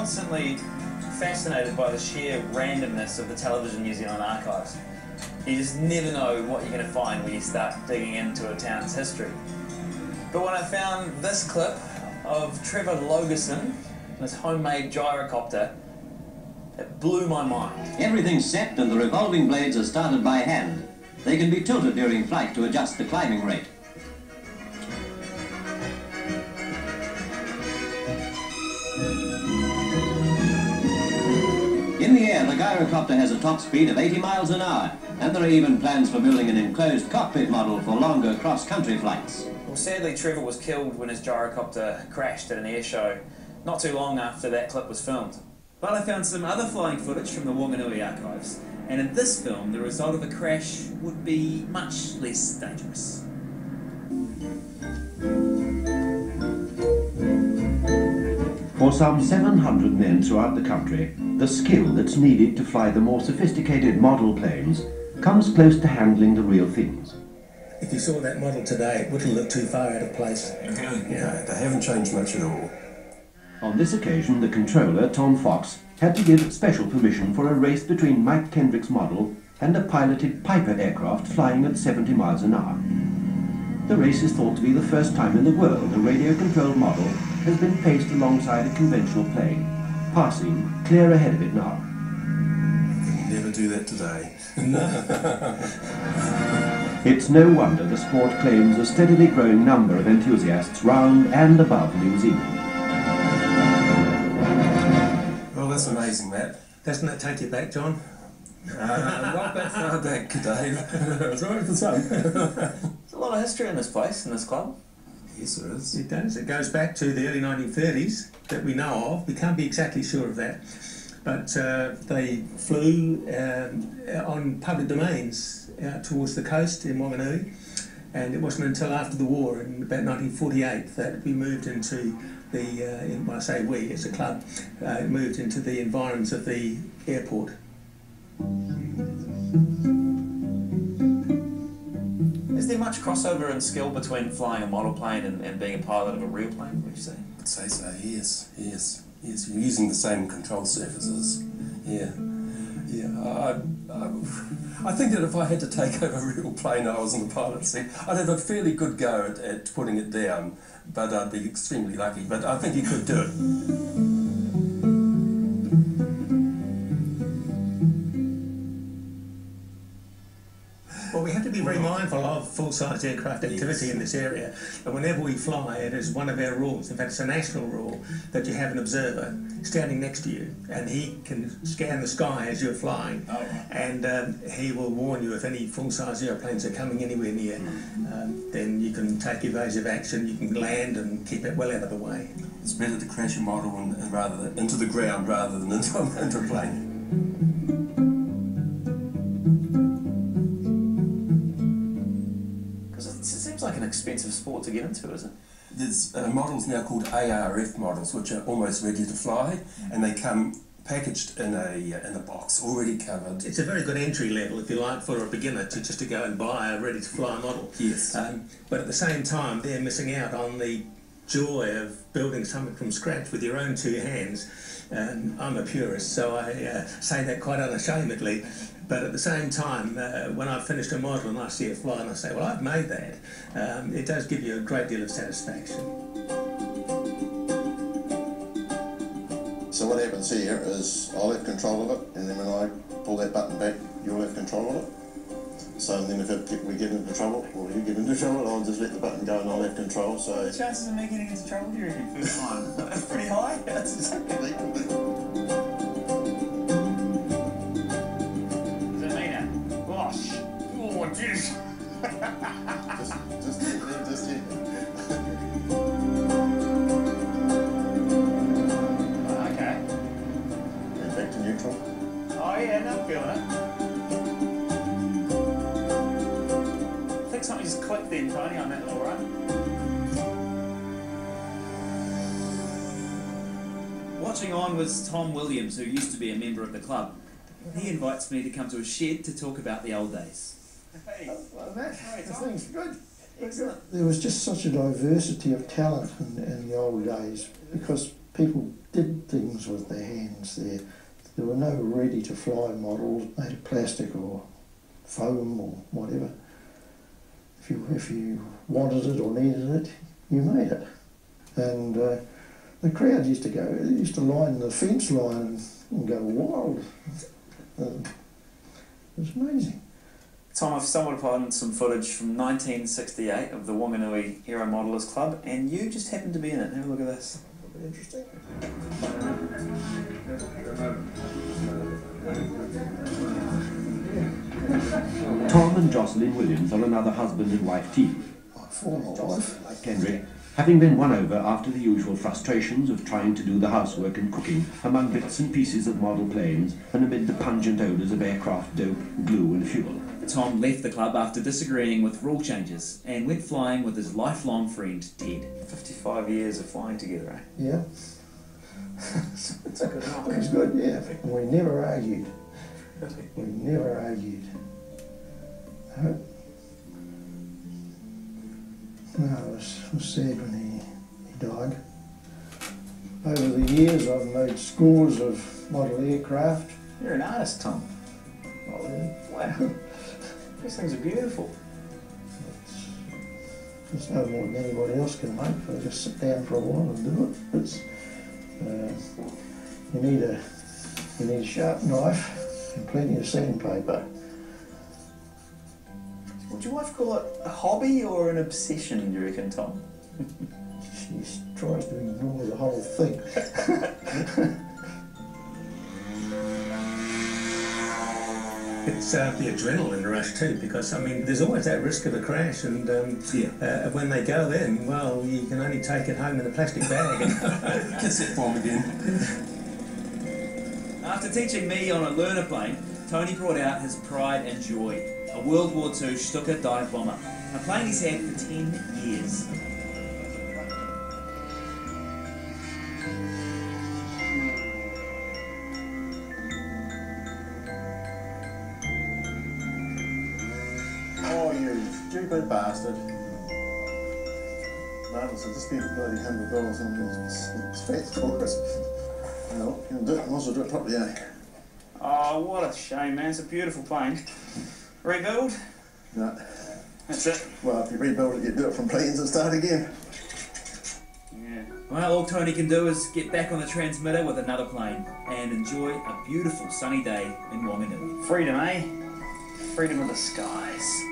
constantly fascinated by the sheer randomness of the Television New Zealand archives. You just never know what you're going to find when you start digging into a town's history. But when I found this clip of Trevor Logerson and his homemade gyrocopter, it blew my mind. Everything's set and the revolving blades are started by hand. They can be tilted during flight to adjust the climbing rate. In the air, the gyrocopter has a top speed of 80 miles an hour, and there are even plans for building an enclosed cockpit model for longer cross-country flights. Well, sadly, Trevor was killed when his gyrocopter crashed at an air show not too long after that clip was filmed. But I found some other flying footage from the Wanganui archives, and in this film, the result of a crash would be much less dangerous. For some 700 men throughout the country, the skill that's needed to fly the more sophisticated model planes comes close to handling the real things. If you saw that model today, it wouldn't look too far out of place. Yeah, they haven't changed much at all. On this occasion, the controller, Tom Fox, had to give special permission for a race between Mike Kendrick's model and a piloted Piper aircraft flying at 70 miles an hour. The race is thought to be the first time in the world a radio-controlled model has been paced alongside a conventional plane, passing clear ahead of it now. You'd never do that today. It's no wonder the sport claims a steadily growing number of enthusiasts round and above New Zealand. Well, that's amazing, Matt. Doesn't that take you back, John? Right back far back, Dave. It's right at the sun. There's a lot of history in this place, in this club. Yes, there is. It does. It goes back to the early 1930s that we know of. We can't be exactly sure of that. But they flew on public domains out towards the coast in Wanganui. And it wasn't until after the war, in about 1948, that we moved into the, when I say we, it's a club, moved into the environs of the airport. Is there much crossover in skill between flying a model plane and being a pilot of a real plane, would you say? I'd say so, yes. You're using the same control surfaces. Yeah. I think that if I had to take over a real plane and I was in the pilot seat, I'd have a fairly good go at putting it down, but I'd be extremely lucky. But I think you could do it. Well, we have to be very mindful of full-size aircraft activity in this area. And whenever we fly, it is one of our rules. In fact, it's a national rule that you have an observer standing next to you, and he can scan the sky as you're flying. Oh, right. And he will warn you if any full-size airplanes are coming anywhere near. Then you can take evasive action. You can land and keep it well out of the way. It's better to crash a model into the ground rather than into a plane. Like an expensive sport to get into, is it? There's models now called ARF models, which are almost ready to fly, and they come packaged in a box, already covered. It's a very good entry level, if you like, for a beginner to go and buy a ready-to-fly model. Yes. But at the same time, they're missing out on the joy of building something from scratch with your own two hands. I'm a purist, so I say that quite unashamedly. But at the same time, when I've finished a model and I see it fly and I say, well, I've made that, it does give you a great deal of satisfaction. So what happens here is I'll have control of it, and then when I pull that button back, you'll have control of it. So then if we get into trouble, or you get into trouble, I'll just let the button go and I'll have control. So the chances of me getting into trouble here in first time, that's pretty high. That's exactly. Oh, jeez. just here. Okay. And back to neutral. Oh yeah, no, I'm feeling it. I think something just clicked then, Tony, on that little run. Watching on was Tom Williams, who used to be a member of the club. He invites me to come to a shed to talk about the old days. Hey. Well, that thing's good. Excellent. There was just such a diversity of talent in the old days, because people did things with their hands there. There were no ready-to-fly models made of plastic or foam or whatever. If you wanted it or needed it, you made it. And the crowd used to line the fence line and go wild. It was amazing. Tom, I've stumbled upon some footage from 1968 of the Wanganui Hero Modellers Club, and you just happened to be in it. Have a look at this. Interesting. Tom and Jocelyn Williams are another husband and wife team. My former wife. Like Kendrick, having been won over after the usual frustrations of trying to do the housework and cooking among bits and pieces of model planes and amid the pungent odours of aircraft dope, glue and fuel. Tom left the club after disagreeing with rule changes and went flying with his lifelong friend Ted. 55 years of flying together, eh? Yeah. It's a good night. It was good, yeah. And we never argued. We never argued. No. No, it was sad when he died. Over the years I've made scores of model aircraft. You're an artist, Tom. Not really. Wow. These things are beautiful. It's no more than anybody else can make. If they just sit down for a while and do it. It's, you need a sharp knife and plenty of sandpaper. Would your wife call it a hobby or an obsession, do you reckon, Tom? She tries to ignore the whole thing. It's the adrenaline rush too, because I mean, there's always that risk of a crash, and when they go in, well, you can only take it home in a plastic bag. Cassette form again. After teaching me on a learner plane, Tony brought out his pride and joy, a World War II Stuka dive bomber, a plane he's had for 10 years. Oh, you stupid bastard. Marvellous, I'll just be bloody $100 and it's fat for us. No, you can do it, might as well do it properly, eh? Oh, what a shame, man. It's a beautiful plane. Rebuild? No. That's it. Well, if you rebuild it, you do it from planes and start again. Yeah. Well, all Tony can do is get back on the transmitter with another plane and enjoy a beautiful sunny day in Wanganui. Freedom, eh? Freedom of the skies.